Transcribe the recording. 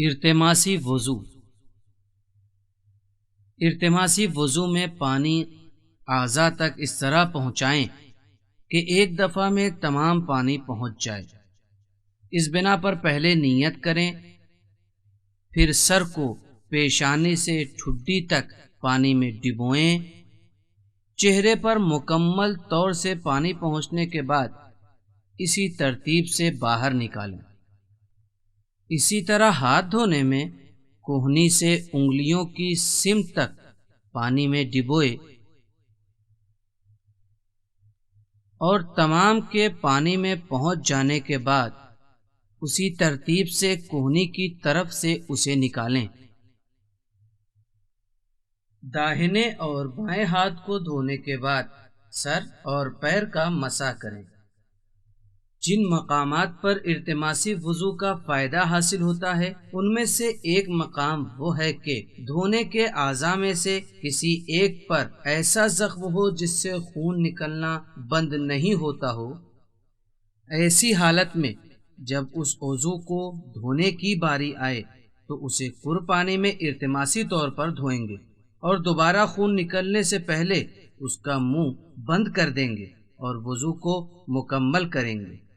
ارتماسی وضو۔ ارتماسی وضو میں پانی اعضاء تک اس طرح پہنچائیں کہ ایک دفعہ میں تمام پانی پہنچ جائے۔ اس بنا پر پہلے نیت کریں، پھر سر کو پیشانی سے ٹھڈی تک پانی میں ڈبوئیں۔ چہرے پر مکمل طور سے پانی پہنچنے کے بعد اسی ترتیب سے باہر نکالیں۔ اسی طرح ہاتھ دھونے میں کوہنی سے انگلیوں کی سمت تک پانی میں ڈبوئے اور تمام کے پانی میں پہنچ جانے کے بعد اسی ترتیب سے کوہنی کی طرف سے اسے نکالیں۔ داہنے اور بائیں ہاتھ کو دھونے کے بعد سر اور پیر کا مسح کریں۔ جن مقامات پر ارتماسی وضو کا فائدہ حاصل ہوتا ہے ان میں سے ایک مقام وہ ہے کہ دھونے کے اعضاء میں سے کسی ایک پر ایسا زخم ہو جس سے خون نکلنا بند نہیں ہوتا ہو۔ ایسی حالت میں جب اس عضو کو دھونے کی باری آئے تو اسے کر پانی میں ارتماسی طور پر دھوئیں گے اور دوبارہ خون نکلنے سے پہلے اس کا منہ بند کر دیں گے اور وضو کو مکمل کریں گے۔